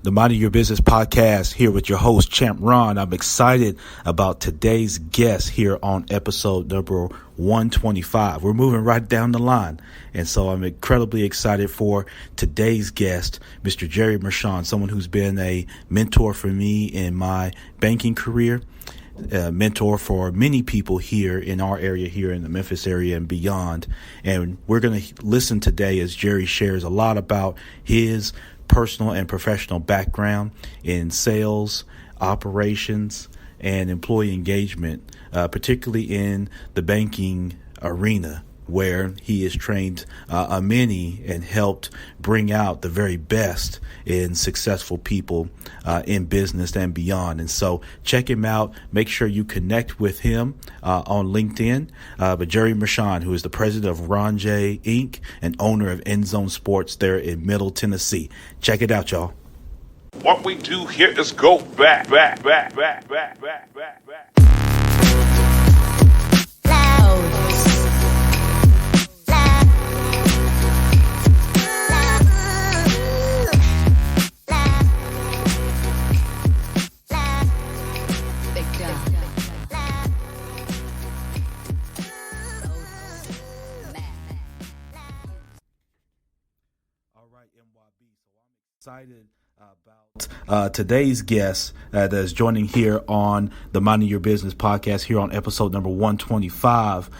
The Mind of Your Business podcast here with your host, Champ Ron. I'm excited about today's guest here on episode number 125. We're moving right down the line. And so I'm incredibly excited for today's guest, Mr. Jerry Mershon, someone who's been a mentor for me in my banking career, a mentor for many people here in our area, here in the Memphis area and beyond. And we're going to listen today as Jerry shares a lot about his personal and professional background in sales, operations, and employee engagement, particularly in the banking arena, where he has trained many and helped bring out the very best in successful people in business and beyond. And so check him out. Make sure you connect with him on LinkedIn. But Jerry Mershon, who is the president of RondJay, Inc. and owner of NZone Sports there in Middle Tennessee. Check it out, y'all. What we do here is go back. Excited about today's guest that is joining here on the Mind of Your Business podcast here on episode number 125.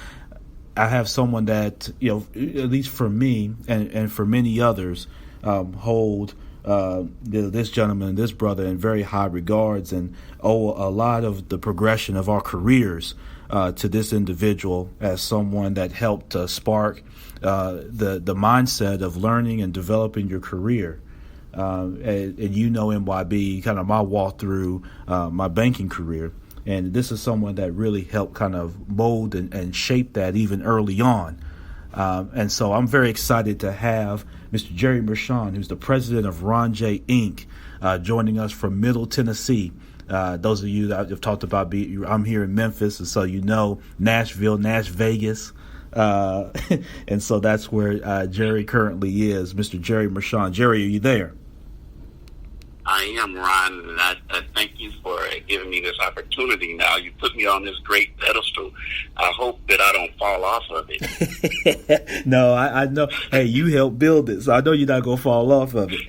I have someone that, at least for me and for many others, hold this gentleman, this brother in very high regards and owe a lot of the progression of our careers to this individual as someone that helped spark the mindset of learning and developing your career. And MYB, kind of my walk through my banking career. And this is someone that really helped kind of mold and shape that even early on. And so I'm very excited to have Mr. Jerry Mershon, who's the president of RondJay, Inc., joining us from Middle Tennessee. Those of you that I've talked about, I'm here in Memphis, and so Nashville, Nash Vegas. And so that's where Jerry currently is, Mr. Jerry Mershon. Jerry, are you there? I am, Ron, and I thank you for giving me this opportunity now. You put me on this great pedestal. I hope that I don't fall off of it. No, I know. Hey, you helped build it, so I know you're not going to fall off of it.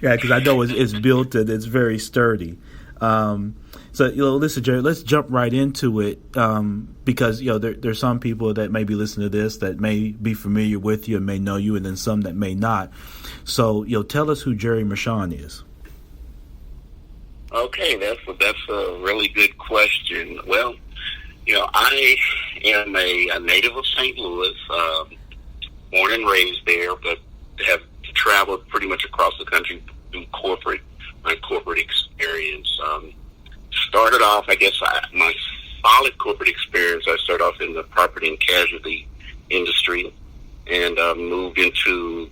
Yeah, because I know it's built and it's very sturdy. So, listen, Jerry, let's jump right into it because, there's some people that may be listening to this that may be familiar with you and may know you, and then some that may not. So, tell us who Jerry Mershon is. Okay, that's a really good question. Well, I am a native of St. Louis, born and raised there, but have traveled pretty much across the country through my corporate experience. Started off, my solid corporate experience, I started off in the property and casualty industry and moved into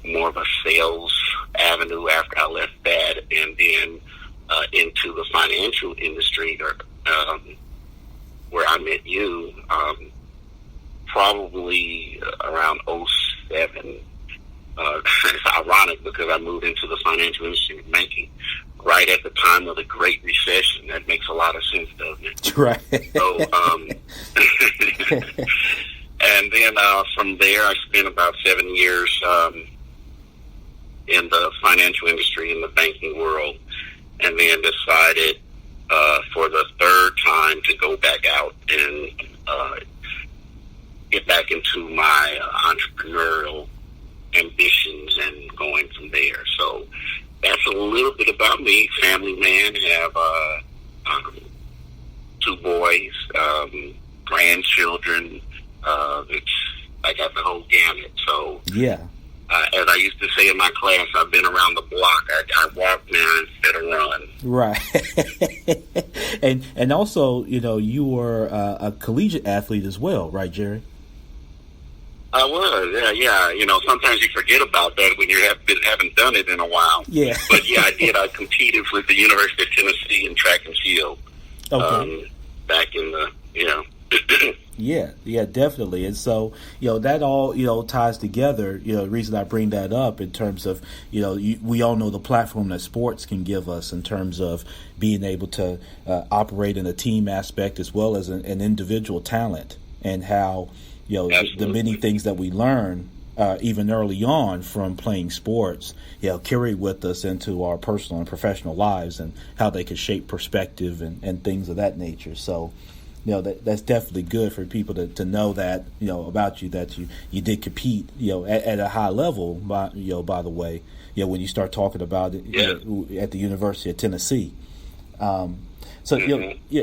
more of a sales avenue after I left that, and then into the financial industry where I met you probably around 2007. It's ironic because I moved into the financial industry of banking right at the time of the Great Recession. That makes a lot of sense, doesn't it? Right. So, and then from there, I spent about 7 years in the financial industry, in the banking world, and then decided for the third time to go back out and get back into my entrepreneurial ambitions and going from there. So that's a little bit about me. Family man, have 2 boys, grandchildren. I got the whole gamut. So yeah, as I used to say in my class, I've been around the block. I walk now instead of run. Right. and also, you were a collegiate athlete as well, right, Jerry? I was, yeah. Sometimes you forget about that when you haven't done it in a while. Yeah. But yeah, I did. I competed with the University of Tennessee in track and field. Okay. Back in the Yeah, definitely. And so, that all, ties together. The reason I bring that up in terms of, we all know the platform that sports can give us in terms of being able to operate in a team aspect as well as an individual talent, and how, the many things that we learn even early on from playing sports, carry with us into our personal and professional lives, and how they can shape perspective and things of that nature. So, that's definitely good for people to know that, about you, that you did compete, at a high level, by the way, when you start talking about it at the University of Tennessee. So,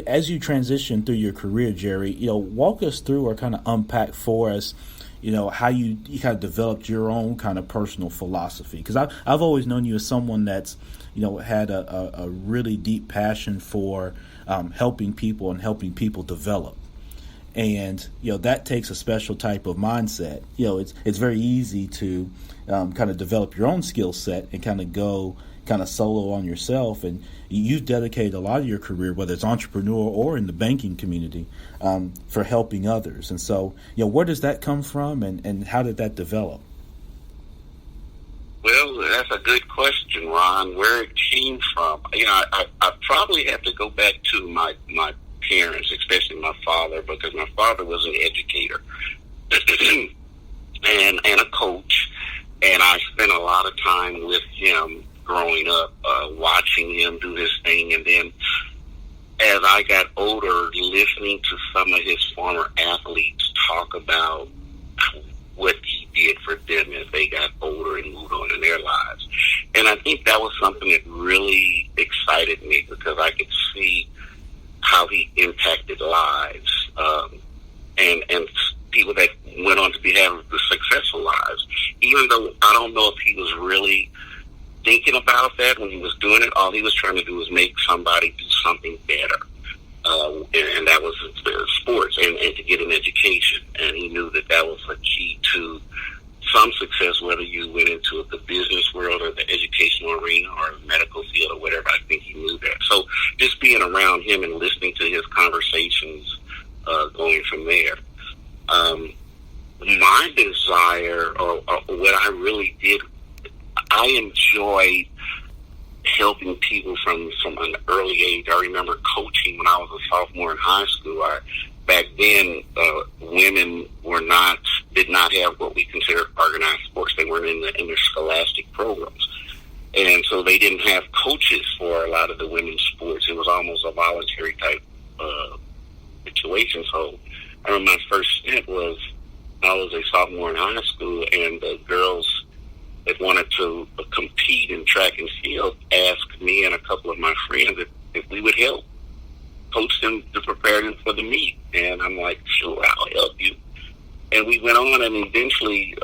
as you transition through your career, Jerry, walk us through or kind of unpack for us, how you kind of developed your own kind of personal philosophy. Because I've always known you as someone that's, had a really deep passion for helping people and helping people develop. And, that takes a special type of mindset. It's very easy to kind of develop your own skill set and kind of go kind of solo on yourself. And you've dedicated a lot of your career, whether it's entrepreneur or in the banking community, for helping others. And so, where does that come from, and how did that develop? Well, that's a good question, Ron. Where it came from, I probably have to go back to my parents, especially my father, because my father was an educator and a coach, and I spent a lot of time with him growing up, watching him do his thing, and then as I got older, listening to some of his former athletes talk about what he did for them as they got older and moved on in their lives. And I think that was something that really excited me, because I could see how he impacted lives, and people that went on to be having successful lives. Even though I don't know if he was really thinking about that when he was doing it, all he was trying to do was make somebody do something better. And that was sports and to get an education. And he knew that was a key to some success, whether you went into the business world or the educational arena or the medical field or whatever. I think he knew that. So just being around him and listening to his conversations, going from there. My desire, or what I really did, I enjoyed helping people from an early age. I remember coaching when I was a sophomore in high school. Back then, women did not have what we considered organized sports. They weren't in their scholastic programs. And so they didn't have coaches for a lot of the women's sports. It was almost a voluntary type situation. So I remember my first stint was I was a sophomore in high school, and the girls that wanted to compete in track and field asked me and a couple of my friends if we would help coach them to prepare them for the meet. And I'm like, sure, I'll help you. And we went on, and eventually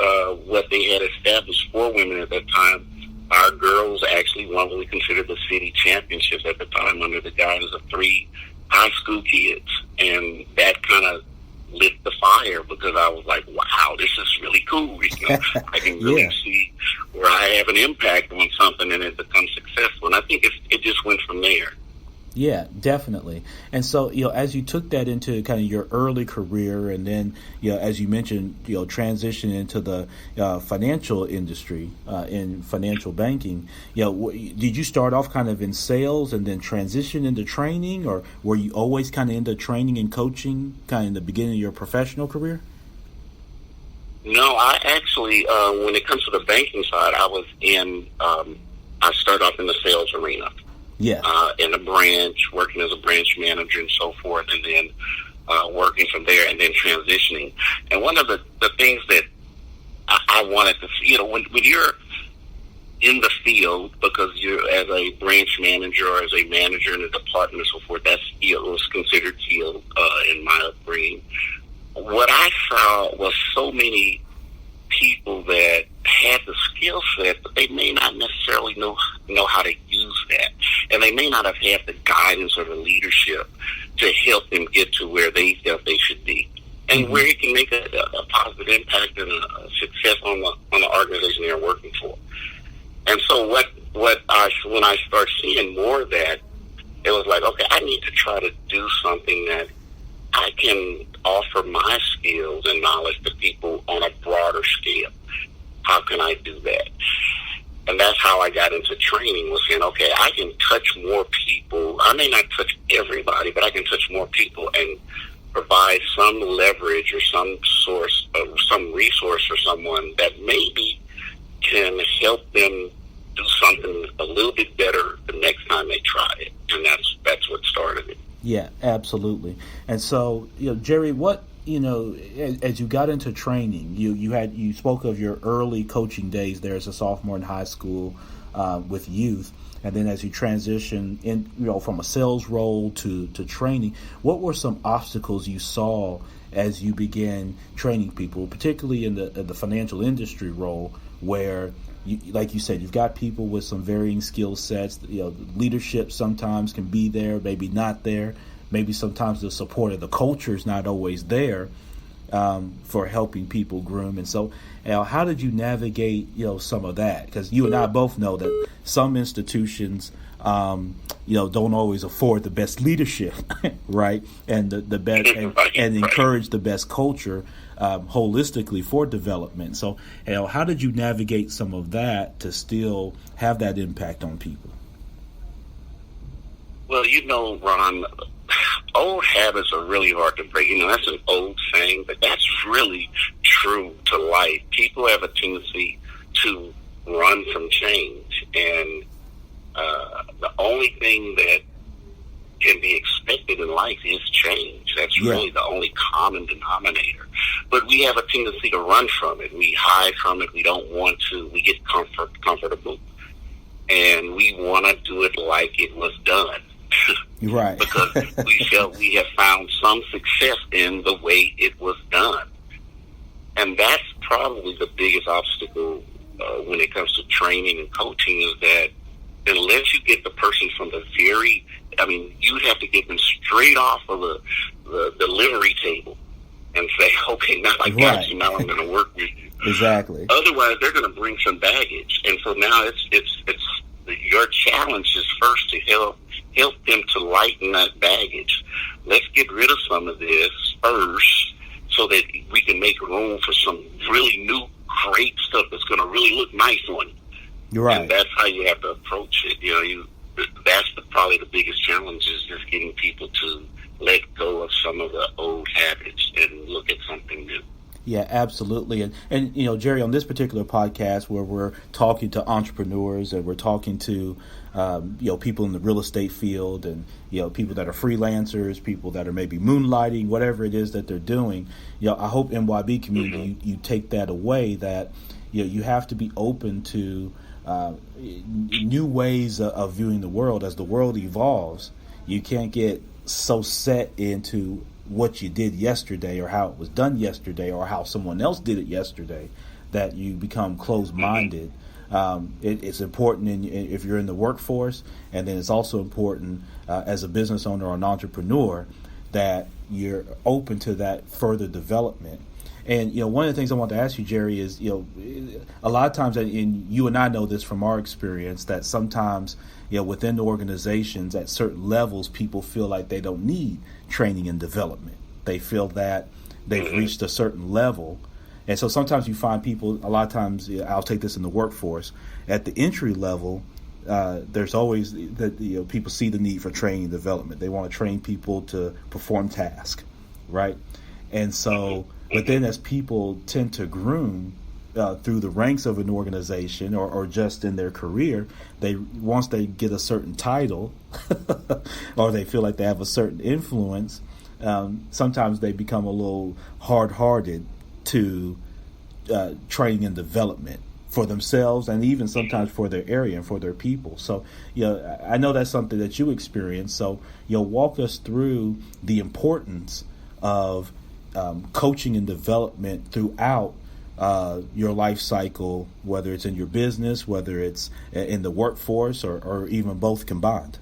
what they had established for women at that time, our girls actually won what we considered the city championships at the time under the guidance of 3 high school kids. And that kind of lit the fire, because I was like, wow, this is really cool. I can really see where I have an impact on something and it becomes successful. And I think it just went from there. Yeah, definitely. And so, as you took that into kind of your early career, and then, as you mentioned, transition into the financial industry, in financial banking, did you start off kind of in sales and then transition into training, or were you always kind of into training and coaching kind of in the beginning of your professional career? No, I actually, when it comes to the banking side, I started off in the sales arena. Yeah. In a branch, working as a branch manager and so forth, and then working from there, and then transitioning. And one of the things that I wanted to see, when you're in the field, because you're as a branch manager or as a manager in a department and so forth, that's was considered field in my upbringing. What I saw was so many people that had the skill set, but they may not necessarily know how to use that. And they may not have had the guidance or the leadership to help them get to where they felt they should be. And where it can make a positive impact and a success on the organization they're working for. And so when I start seeing more of that, it was like, okay, I need to try to do something that I can offer my skills and knowledge to people on a broader scale. How can I do that? And that's how I got into training, was saying, okay, I can touch more people. I may not touch everybody, but I can touch more people and provide some leverage or some source of some resource for someone that maybe can help them do something a little bit better the next time they try it. And that's what started it. Yeah, absolutely. And so, Jerry, what, as you got into training, you spoke of your early coaching days there as a sophomore in high school with youth, and then as you transition in, from a sales role to training, what were some obstacles you saw as you began training people, particularly in the financial industry role, where like you said, you've got people with some varying skill sets. Leadership sometimes can be there, maybe not there. Maybe sometimes the support of the culture is not always there for helping people groom. And so, how did you navigate, some of that? Because you and I both know that some institutions, don't always afford the best leadership, right? And the best and encourage the best culture holistically for development. So, how did you navigate some of that to still have that impact on people? Well, Ron, old habits are really hard to break. That's an old saying, but that's really true to life. People have a tendency to run from change, and the only thing that can be expected in life is change. That's really the only common denominator. But we have a tendency to run from it. We hide from it. We don't want to. We get comfortable, and we want to do it like it was done. Right. Because we felt we have found some success in the way it was done. And that's probably the biggest obstacle when it comes to training and coaching, is that unless you get the person from you have to get them straight off of the delivery table and say, okay, now I got you, now I'm going to work with you. Exactly. Otherwise, they're going to bring some baggage. And so now it's your challenge is first to help them to lighten that baggage. Let's get rid of some of this first so that we can make room for some really new, great stuff that's going to really look nice on you. You're right. And that's how you have to approach it. That's probably the biggest challenge, is just getting people to let go of some of the old habits and look at something new. Yeah, absolutely. And Jerry, on this particular podcast where we're talking to entrepreneurs and we're talking to, people in the real estate field and, people that are freelancers, people that are maybe moonlighting, whatever it is that they're doing, I hope NYB community, you take that away, that, you have to be open to new ways of viewing the world. As the world evolves, you can't get so set into what you did yesterday or how it was done yesterday or how someone else did it yesterday that you become closed-minded. It's important if you're in the workforce, and then it's also important as a business owner or an entrepreneur that you're open to that further development. And, one of the things I want to ask you, Jerry, is, a lot of times, and you and I know this from our experience, that sometimes, within the organizations at certain levels, people feel like they don't need training and development. They feel that they've reached a certain level. And so sometimes you find people, a lot of times, I'll take this in the workforce, at the entry level, there's always that people see the need for training and development. They want to train people to perform tasks, right? And so, but then as people tend to groom through the ranks of an organization or just in their career, once they get a certain title or they feel like they have a certain influence, sometimes they become a little hard-hearted to training and development for themselves and even sometimes for their area and for their people. So, I know that's something that you experience. So, walk us through the importance of coaching and development throughout your life cycle, whether it's in your business, whether it's in the workforce, or even both combined.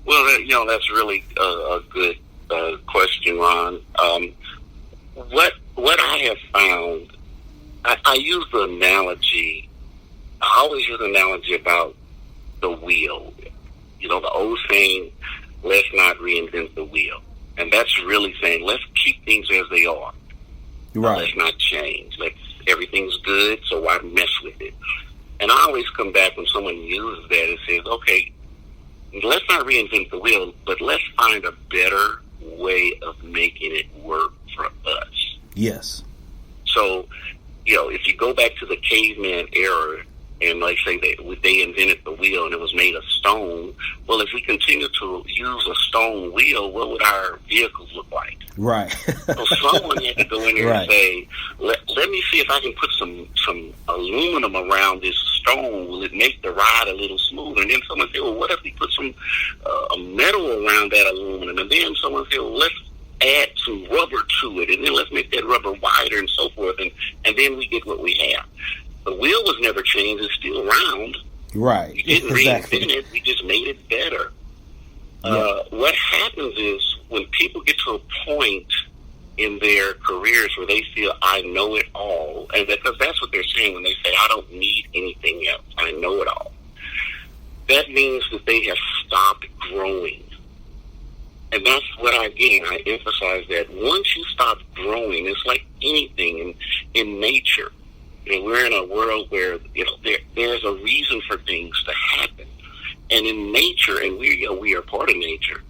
Well, that's really a good question, Ron. What I have found, I use the analogy. I always use the analogy about the wheel. The old saying, "Let's not reinvent the wheel." And that's really saying, let's keep things as they are. Right. Let's not change. Everything's good, so why mess with it? And I always come back when someone uses that and says, okay, let's not reinvent the wheel, but let's find a better way of making it work for us. Yes. So, if you go back to the caveman era, and like say they invented the wheel and it was made of stone, well, if we continue to use a stone wheel, what would our vehicles look like? Right. So someone had to go in there right. and say, let me see if I can put some aluminum around this stone. Will it make the ride a little smoother? And then someone said, well, what if we put some metal around that aluminum? And then someone said, well, let's add some rubber to it, and then let's make that rubber wider and so forth, and then we get what we have. The wheel was never changed. It's still round. Right. We didn't reinvent it. We just made it better. Yeah. What happens is when people get to a point in their careers where they feel, I know it all, and because that's what they're saying when they say, I don't need anything else. I know it all. That means that they have stopped growing. And that's what I emphasize that once you stop growing, it's like anything in nature. We're in a world where there's a reason for things to happen, and in nature, and we are part of nature.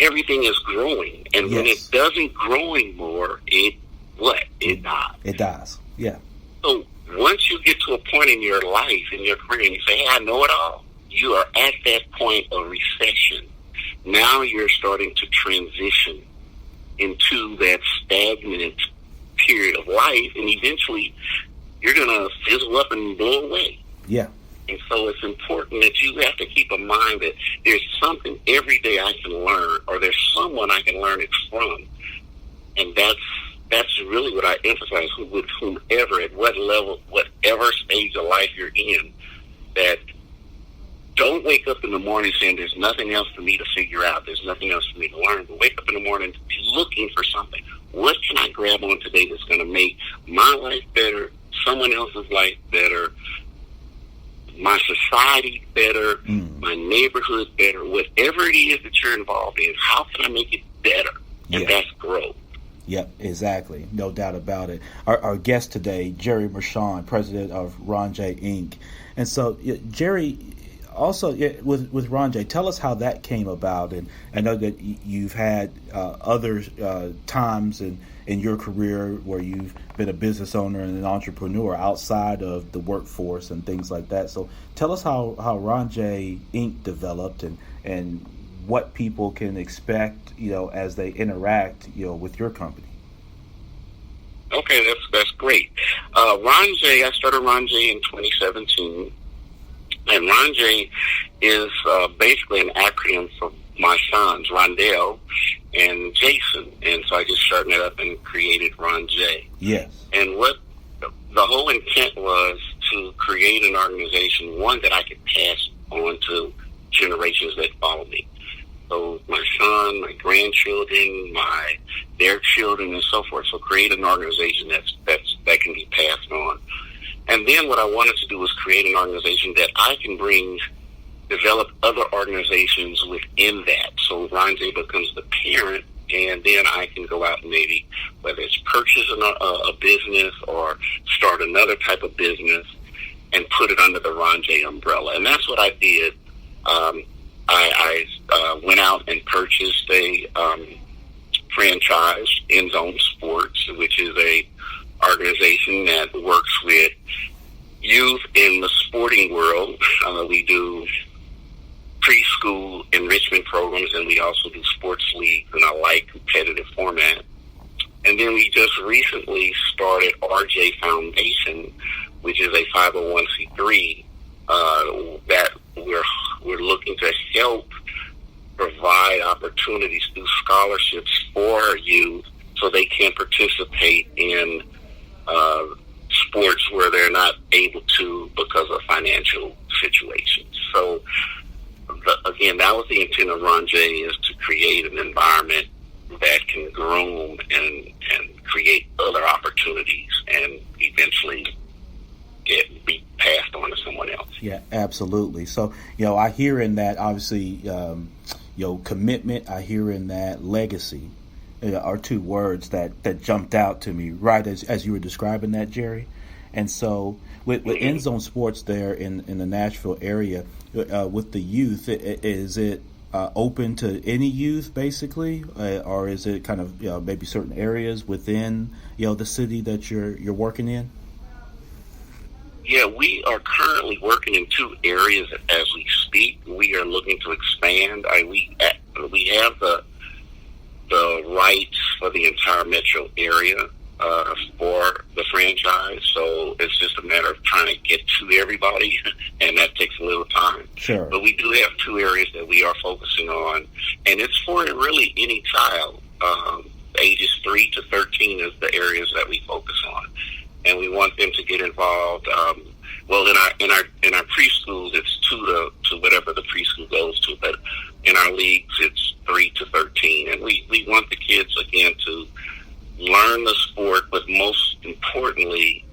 Everything is growing, and when it doesn't grow anymore, it dies. It dies. Yeah. So once you get to a point in your life, in your career, and you say, "Hey, I know it all," you are at that point of recession. Now you're starting to transition into that stagnant period of life, and eventually you're going to fizzle up and blow away. Yeah. And so it's important that you have to keep in mind that there's something every day I can learn, or there's someone I can learn it from. And that's really what I emphasize with whomever, at what level, whatever stage of life you're in, that don't wake up in the morning saying there's nothing else for me to figure out, there's nothing else for me to learn, but wake up in the morning to be looking for something. What can I grab on today that's going to make my life better, someone else's life better, my society better, my neighborhood better, whatever it is that you're involved in, how can I make it better? And that's growth. Yep, exactly. No doubt about it. Our guest today, Jerry Mershon, president of RondJay, Inc. And so, Jerry, also with RondJay, tell us how that came about. And I know that you've had other times in your career where you've been a business owner and an entrepreneur outside of the workforce and things like that. So tell us how RondJay, Inc. developed and what people can expect, as they interact, with your company. Okay, that's great. RondJay, I started RondJay in 2017, and RondJay is basically an acronym for my sons, Rondell and Jason, and so I just started it up and created RondJay. Yes. And what the whole intent was to create an organization, one that I could pass on to generations that follow me. So my son, my grandchildren, their children, and so forth. So create an organization that can be passed on. And then what I wanted to do was create an organization that I can develop other organizations within that. So RondJay becomes the parent, and then I can go out and maybe, whether it's purchase a business or start another type of business and put it under the RondJay umbrella. And that's what I did. I went out and purchased a franchise, NZone Sports, which is a organization that works with youth in the sporting world. We do preschool enrichment programs, and we also do sports leagues in a light competitive format. And then we just recently started RJ Foundation, which is a 501c3 that we're looking to help provide opportunities through scholarships for our youth so they can participate in sports where they're not able to because of financial situations. So, again, that was the intent of RondJay, is to create an environment that can groom and create other opportunities and eventually be passed on to someone else. Yeah, absolutely. So, I hear in that, obviously, commitment, I hear in that legacy are two words that jumped out to me right as you were describing that, Jerry. And so with NZone Sports there in the Nashville area, with the youth, is it open to any youth basically, or is it kind of maybe certain areas within the city that you're working in? Yeah, we are currently working in two areas as we speak. We are looking to expand. We have the rights for the entire metro area for the franchise, so it's just a matter of trying to get to everybody, and that takes a little time. Sure. But we do have two areas that we are focusing on, and it's for really any child. Ages 3 to 13 is the areas that we focus on, and we want them to get involved. In our preschools, it's 2 to whatever the preschool goes to, but in our leagues, it's 3 to 13, and we want the kids again to learn the sport, but most importantly,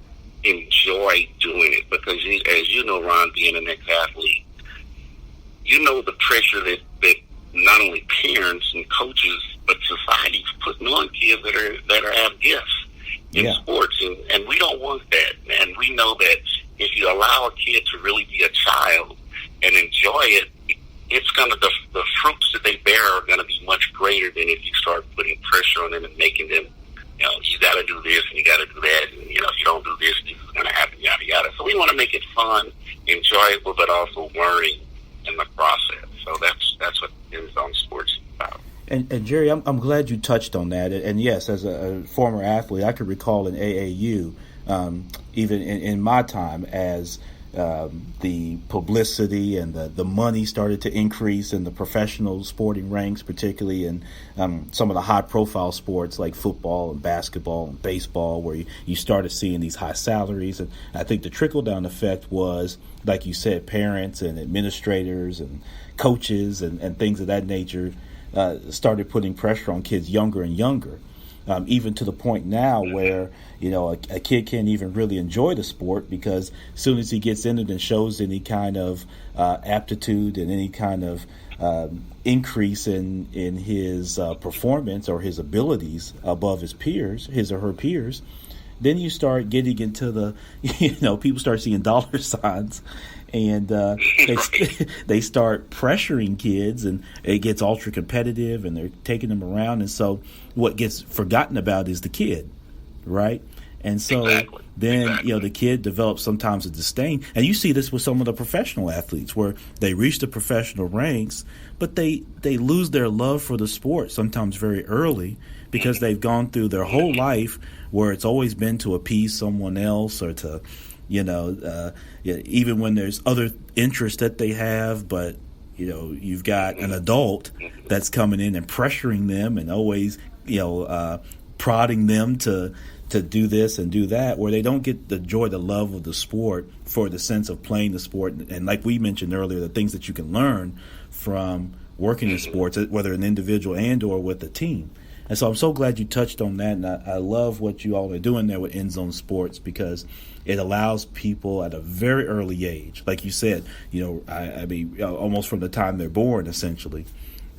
enjoy doing it. Because as you know, Ron, being an ex-athlete, you know the pressure that not only parents and coaches, but society's putting on kids that have gifts in sports, and we don't want that. And we know that if you allow a kid to really be a child and enjoy it, it's gonna the fruits that they bear are gonna be much greater than if you start putting pressure on them and making them, you got to do this and you got to do that, and if you don't do this, this is going to happen, yada yada. So we want to make it fun, enjoyable, but also learning in the process. So that's what NZone Sports is about. And Jerry, I'm glad you touched on that. And yes, as a former athlete, I could recall in AAU, even in my time, as the publicity and the money started to increase in the professional sporting ranks, particularly in some of the high-profile sports like football and basketball and baseball, where you started seeing these high salaries. And I think the trickle-down effect was, like you said, parents and administrators and coaches and things of that nature started putting pressure on kids younger and younger. Even to the point now where, a kid can't even really enjoy the sport, because as soon as he gets in it and shows any kind of aptitude and any kind of increase in his performance or his abilities above his or her peers, then you start getting into the, people start seeing dollar signs, and they start pressuring kids, and it gets ultra competitive, and they're taking them around. And so what gets forgotten about is the kid, right? And so then, the kid develops sometimes a disdain. And you see this with some of the professional athletes, where they reach the professional ranks, but they lose their love for the sport sometimes very early, because they've gone through their whole life where it's always been to appease someone else, or to, even when there's other interests that they have, but, you've got an adult that's coming in and pressuring them and always, prodding them to do this and do that, where they don't get the joy, the love of the sport for the sense of playing the sport. And like we mentioned earlier, the things that you can learn from working in sports, whether an individual and or with a team. And so I'm so glad you touched on that, and I love what you all are doing there with NZone Sports, because it allows people at a very early age, like you said, I mean, almost from the time they're born, essentially,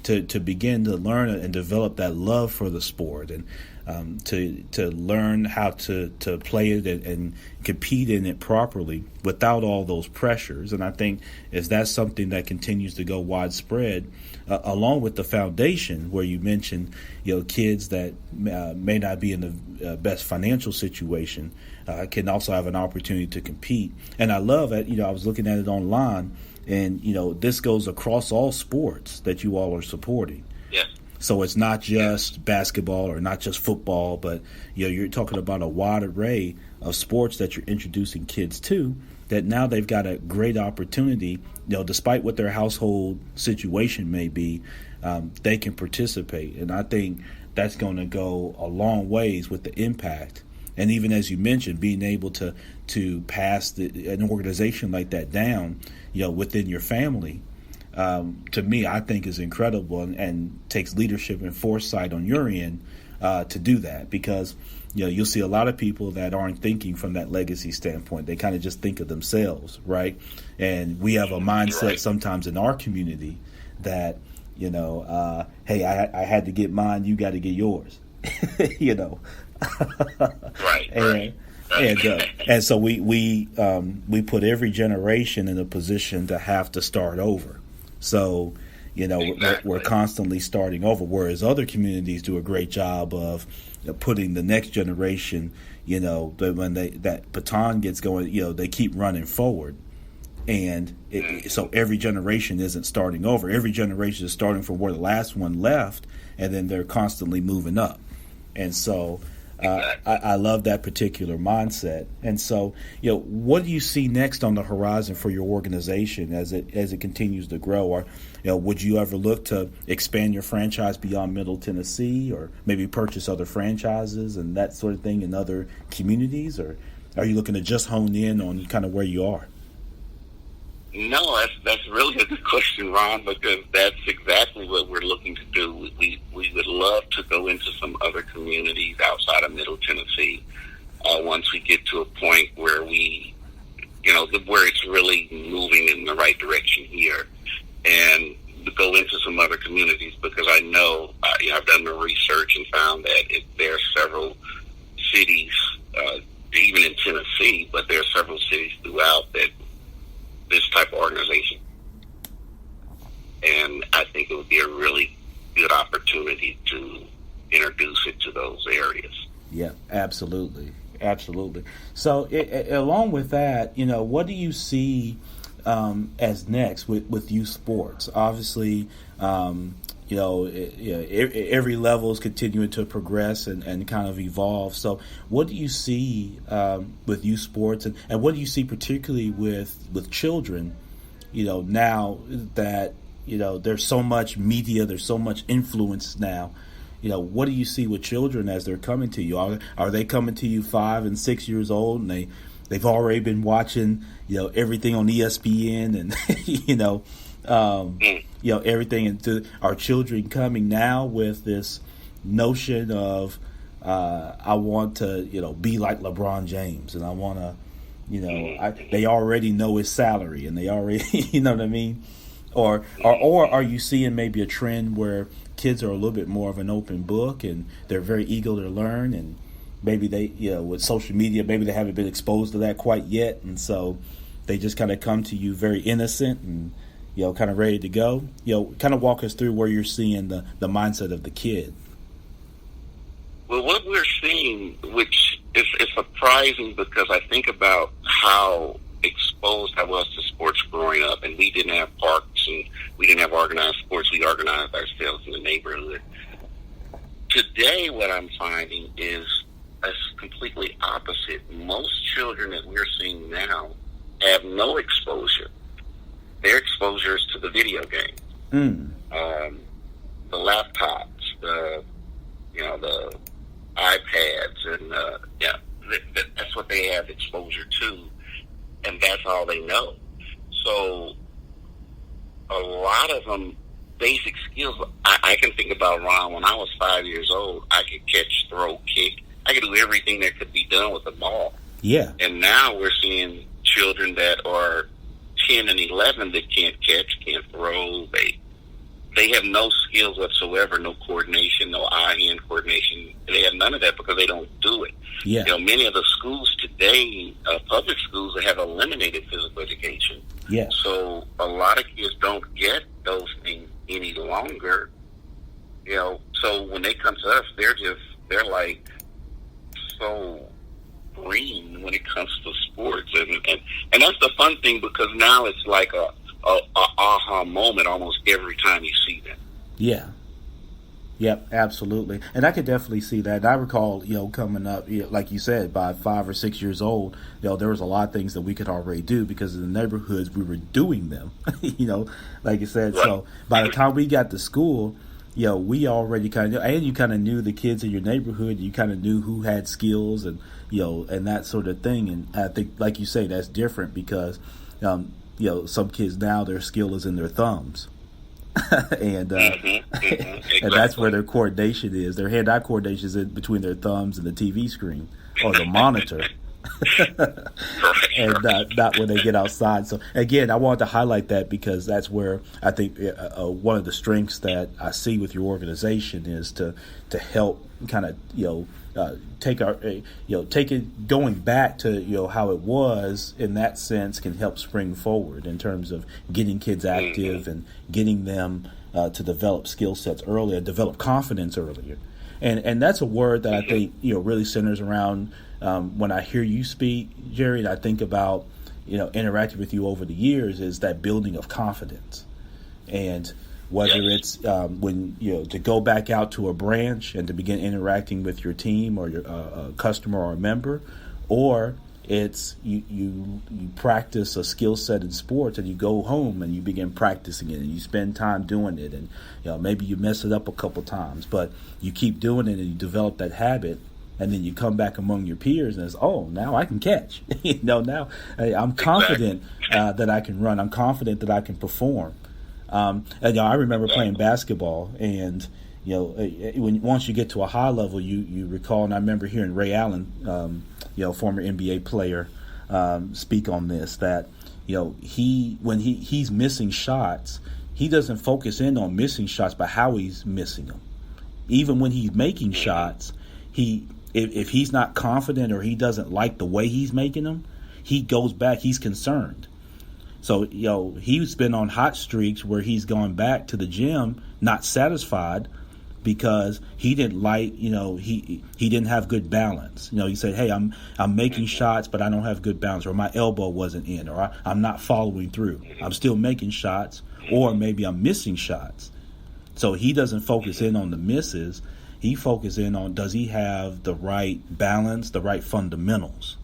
to begin to learn and develop that love for the sport, and to learn how to play it and compete in it properly without all those pressures. And I think that's something that continues to go widespread, along with the foundation, where you mentioned, kids that may not be in the best financial situation can also have an opportunity to compete. And I love it. I was looking at it online, and this goes across all sports that you all are supporting. Yes. So it's not just basketball or not just football, but you're talking about a wide array of sports that you're introducing kids to, that now they've got a great opportunity, despite what their household situation may be, they can participate. And I think that's going to go a long ways with the impact. And even as you mentioned, being able to pass an organization like that down, within your family, to me, I think is incredible, and takes leadership and foresight on your end to do that, because you'll see a lot of people that aren't thinking from that legacy standpoint. They kind of just think of themselves, right? And we have a mindset sometimes in our community that Hey, I had to get mine, you got to get yours. Right. And so we put every generation in a position to have to start over. So we're constantly starting over, whereas other communities do a great job of putting the next generation. When that baton gets going, they keep running forward, and so every generation isn't starting over. Every generation is starting from where the last one left, and then they're constantly moving up. And so I love that particular mindset. And so, what do you see next on the horizon for your organization as it continues to grow? Or, would you ever look to expand your franchise beyond Middle Tennessee, or maybe purchase other franchises and that sort of thing in other communities? Or are you looking to just hone in on kind of where you are? No, that's really a good question, Ron, because that's exactly what we're looking to do. We would love to go into some other communities outside of Middle Tennessee once we get to a point where where it's really moving in the right direction here, and to go into some other communities, because I know I've done the research and found that there are several cities, even in Tennessee, but there are several cities throughout that this type of organization, and I think it would be a really good opportunity to introduce it to those areas. Yeah, absolutely. So along with that, what do you see as next with youth sports? Obviously, every level is continuing to progress and kind of evolve. So what do you see with youth sports, and what do you see particularly with children, now that, there's so much media, there's so much influence now? What do you see with children as they're coming to you? Are they coming to you 5 and 6 years old, and they've already been watching, everything on ESPN and, everything? And our children coming now with this notion of, I want to, be like LeBron James, and I want to, they already know his salary, and they already, you know what I mean? Or are you seeing maybe a trend where kids are a little bit more of an open book, and they're very eager to learn, and maybe they, with social media, maybe they haven't been exposed to that quite yet, and so they just kind of come to you very innocent and, kind of ready to go? Kind of walk us through where you're seeing the mindset of the kid. Well, what we're seeing, which is surprising, because I think about how exposed I was to sports growing up, and we didn't have parks and we didn't have organized sports. We organized ourselves in the neighborhood. Today, what I'm finding is completely opposite. Most children that we're seeing now have no exposure. Their exposure is to the video games, the laptops, the iPads, and that's what they have exposure to, and that's all they know. So a lot of them, basic skills. I can think about, Ron, when I was 5 years old, I could catch, throw, kick. I could do everything that could be done with a ball. Yeah. And now we're seeing children that are 10 and 11 that can't catch, can't throw. They have no skills whatsoever, no coordination, no eye-hand coordination. They have none of that because they don't do it. Yeah. Many of the schools today, public schools, have eliminated physical education. Yeah. So a lot of kids don't get those things any longer. So when they come to us, they're like so green when it comes to sports, and that's the fun thing, because now it's like a aha moment almost every time you see them. Yeah. Yep, absolutely. And I could definitely see that. And I recall, coming up, like you said, by 5 or 6 years old, there was a lot of things that we could already do because in the neighborhoods we were doing them, like you said. Right. So by the time we got to school, we already kind of, and you kind of knew the kids in your neighborhood. You kind of knew who had skills and, and that sort of thing. And I think, like you say, that's different because, some kids now, their skill is in their thumbs. And and that's where their coordination is. Their hand-eye coordination is in between their thumbs and the TV screen or the monitor. and not when they get outside. So again, I wanted to highlight that because that's where I think one of the strengths that I see with your organization is to help kind of take it going back to how it was in that sense can help spring forward in terms of getting kids active and getting them to develop skill sets earlier, develop confidence earlier. And that's a word that I think really centers around when I hear you speak, Jerry, and I think about interacting with you over the years is that building of confidence. And whether it's when to go back out to a branch and to begin interacting with your team or your customer or a member, or it's you practice a skill set in sports and you go home and you begin practicing it and you spend time doing it, and maybe you mess it up a couple times, but you keep doing it and you develop that habit, and then you come back among your peers and it's, now I can catch. Now I'm confident that I can run. I'm confident that I can perform. And I remember playing basketball, and once you get to a high level, you recall, and I remember hearing Ray Allen, former NBA player, speak on this, that when he's missing shots, he doesn't focus in on missing shots, but how he's missing them. Even when he's making shots, if he's not confident or he doesn't like the way he's making them, he goes back. He's concerned. So, he's been on hot streaks where he's gone back to the gym not satisfied because he didn't like, he didn't have good balance. He said, hey, I'm making shots, but I don't have good balance, or my elbow wasn't in, or I'm not following through. I'm still making shots, or maybe I'm missing shots. So he doesn't focus in on the misses. He focuses in on, does he have the right balance, the right fundamentals?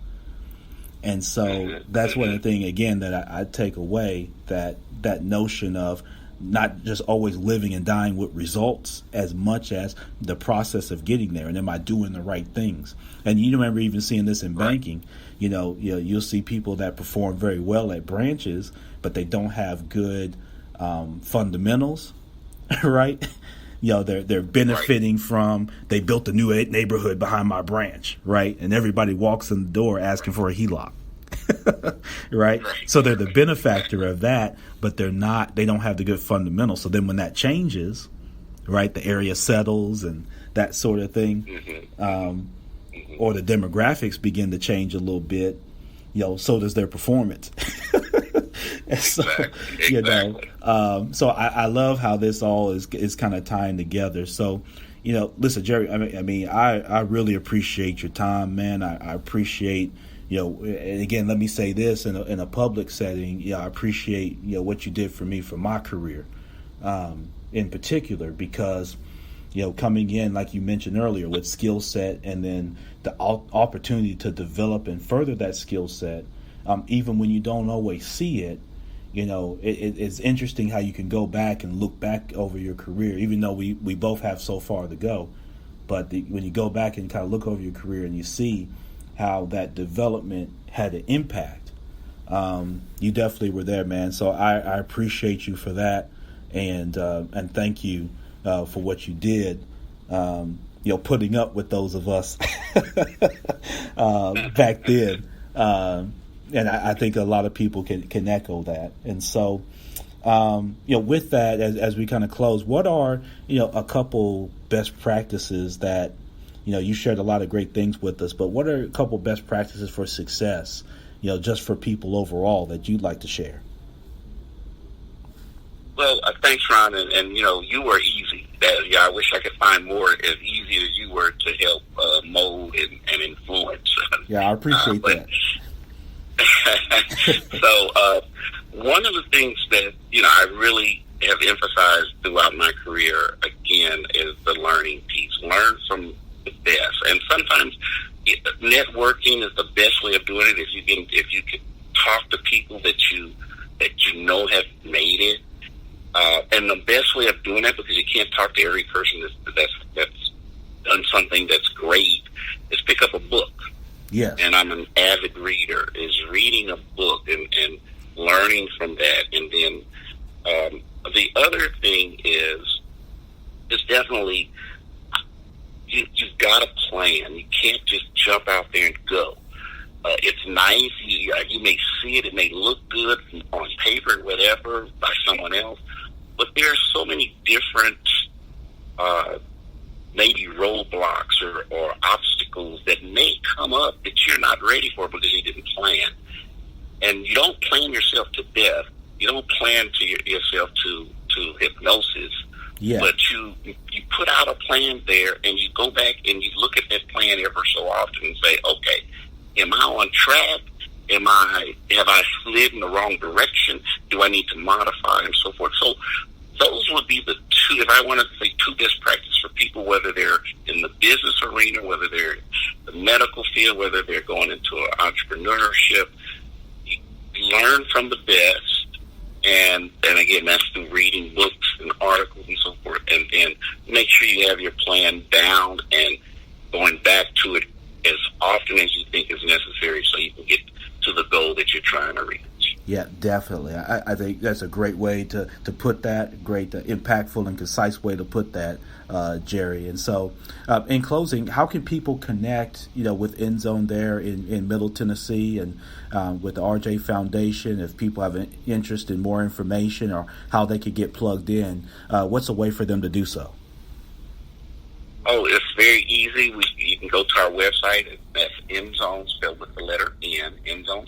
And so that's one of the things, again, that I take away, that notion of not just always living and dying with results as much as the process of getting there. And am I doing the right things? And you remember even seeing this in banking. You'll see people that perform very well at branches, but they don't have good fundamentals, right? They're benefiting from, they built a new neighborhood behind my branch, right? And everybody walks in the door asking for a HELOC, right? So they're the benefactor of that, but they don't have the good fundamentals. So then when that changes, right, the area settles and that sort of thing, or the demographics begin to change a little bit, so does their performance. And so, so I love how this all is kind of tying together. So, listen, Jerry, I really appreciate your time, man. I appreciate, and again, let me say this in a public setting, I appreciate, what you did for me for my career, in particular, because, coming in, like you mentioned earlier, with skill set and then the opportunity to develop and further that skill set, even when you don't always see it, it's interesting how you can go back and look back over your career, even though we both have so far to go. But when you go back and kind of look over your career and you see how that development had an impact, you definitely were there, man. So I appreciate you for that, and thank you for what you did. Putting up with those of us back then. And I think a lot of people can echo that. And so, with that, as we kind of close, what are, a couple best practices that, you shared a lot of great things with us, but what are a couple best practices for success, just for people overall that you'd like to share? Well, thanks, Ron. And you were easy. I wish I could find more as easy as you were to help mold and influence. Yeah, I appreciate that. So one of the things that, I really have emphasized throughout my career, again, is the learning piece. Learn from the best. And sometimes networking is the best way of doing it. If you can talk to people that you have made it. And the best way of doing that, because you can't talk to every person that's done something that's great, is pick up a book. Yes. And I'm an avid reader, is reading a book and learning from that. And then the other thing is definitely you've got a plan. You can't just jump out there and go. it. It may look good on paper, whatever, by someone else. But there are so many different maybe roadblocks or obstacles that may come up that you're not ready for because you didn't plan. And you don't plan yourself to death. You don't plan yourself to hypnosis. Yeah. But you put out a plan there, and you go back and you look at that plan ever so often and say, okay, am I on track? Have I slid in the wrong direction? Do I need to modify and so forth? So those would be the two, if I want to say two best practices for people, whether they're in the business arena, whether they're in the medical field, whether they're going into entrepreneurship. Learn from the best, and again, that's through reading books and articles and so forth, and make sure you have your plan down and going back to it as often as you think is necessary so you can get to the goal that you're trying to reach. Yeah, definitely. I think that's a great way to put that, great, impactful and concise way to put that, Jerry. And so, in closing, how can people connect, with NZone there in Middle Tennessee and with the RondJay Foundation? If people have an interest in more information or how they could get plugged in, what's a way for them to do so? Oh, it's very easy. You can go to our website. That's NZone, spelled with the letter N, NZone.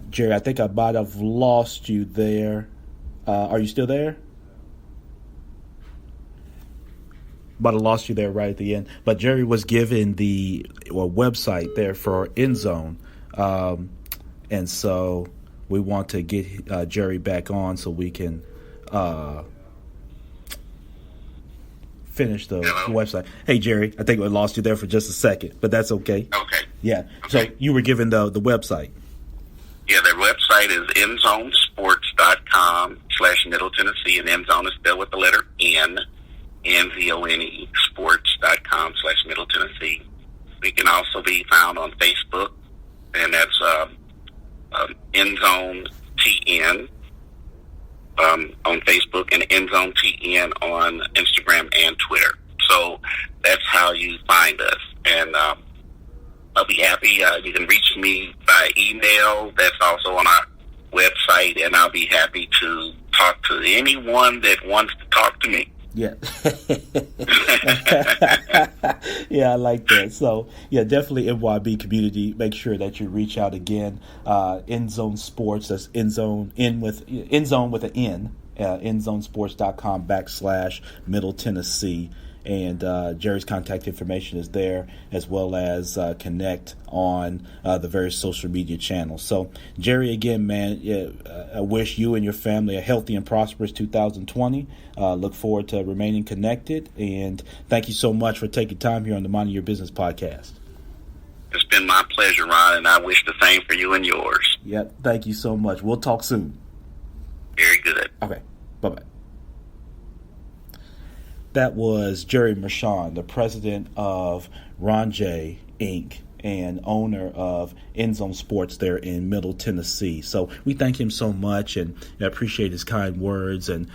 Jerry, I think I might have lost you there. Are you still there? Might have lost you there right at the end. But Jerry was given the website there for NZone. And so we want to get Jerry back on so we can finish the website. Hey, Jerry, I think we lost you there for just a second, but that's okay. Okay. Yeah. Okay. So you were given the website. Yeah, their website is NZoneSports.com/Middle Tennessee, and NZone is spelled with the letter N, NZone, sports.com/Middle Tennessee. We can also be found on Facebook, and that's NZone TN on Facebook, and NZone TN on Instagram and Twitter. So that's how you find us. And I'll be happy. You can reach me by email. That's also on our website, and I'll be happy to talk to anyone that wants to talk to me. Yeah. Yeah, I like that. So, yeah, definitely NYB community. Make sure that you reach out again. NZone Sports, that's NZone, NZone with an N, NZoneSports.com/Middle Tennessee. And Jerry's contact information is there, as well as connect on the various social media channels. So, Jerry, again, man, I wish you and your family a healthy and prosperous 2020. Look forward to remaining connected. And thank you so much for taking time here on the Minding Your Business podcast. It's been my pleasure, Ron, and I wish the same for you and yours. Yep. Thank you so much. We'll talk soon. Very good. Okay. Bye-bye. That was Jerry Mershon, the president of RondJay, Inc., and owner of NZone Sports there in Middle Tennessee. So we thank him so much and appreciate his kind words and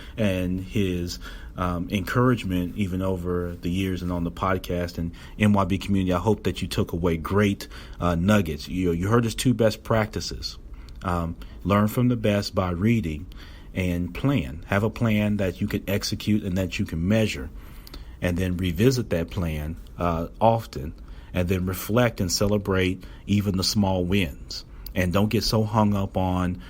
his encouragement even over the years and on the podcast. And NYB community, I hope that you took away great nuggets. You heard his two best practices. Learn from the best by reading. And plan. Have a plan that you can execute and that you can measure, and then revisit that plan often, and then reflect and celebrate even the small wins. And don't get so hung up on,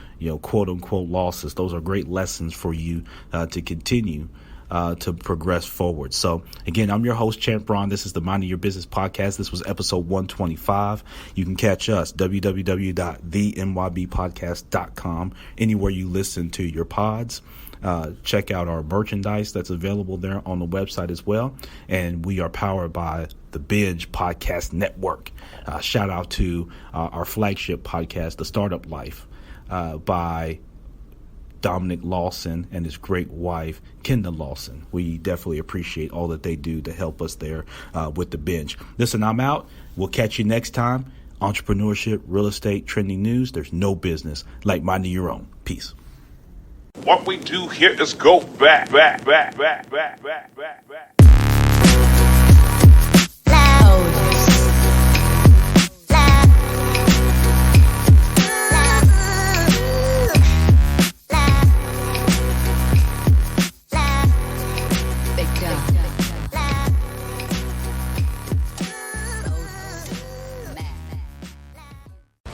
quote unquote losses. Those are great lessons for you to continue to progress forward. So again, I'm your host, Champ Ron. This is the Minding Your Business podcast. This was episode 125. You can catch us, www.thenybpodcast.com, anywhere you listen to your pods. Check out our merchandise that's available there on the website as well. And we are powered by the Binge Podcast Network. Shout out to our flagship podcast, The Startup Life, by Dominic Lawson and his great wife, Kendall Lawson. We definitely appreciate all that they do to help us there with the Binge. Listen, I'm out. We'll catch you next time. Entrepreneurship, real estate, trending news. There's no business like minding your own. Peace. What we do here is go back.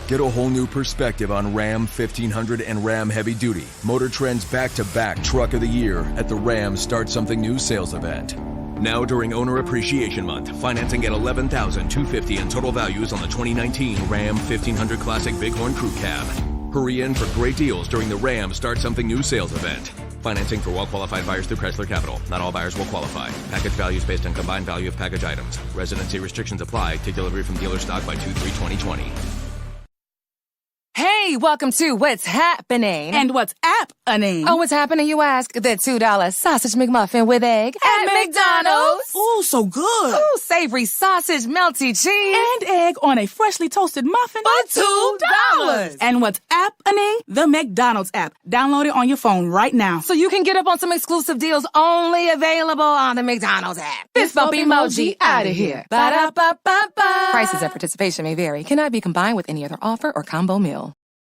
Get a whole new perspective on Ram 1500 and Ram Heavy Duty, Motor Trend's back-to-back Truck of the Year at the Ram Start Something New sales event. Now during Owner Appreciation Month, financing at $11,250 in total values on the 2019 Ram 1500 Classic Bighorn Crew Cab. Hurry in for great deals during the Ram Start Something New sales event. Financing for well-qualified buyers through Chrysler Capital. Not all buyers will qualify. Package values based on combined value of package items. Residency restrictions apply. Take delivery from dealer stock by 2/3/2020. Hey, welcome to What's Happening. And what's happening? Oh, what's happening, you ask? The $2 sausage McMuffin with egg at McDonald's. Ooh, so good. Ooh, savory sausage, melty cheese. And egg on a freshly toasted muffin For $2. And what's happening? The McDonald's app. Download it on your phone right now. So you can get up on some exclusive deals only available on the McDonald's app. Fist bump emoji out of here. Ba-da-ba-ba-ba. Prices and participation may vary. Cannot be combined with any other offer or combo meal.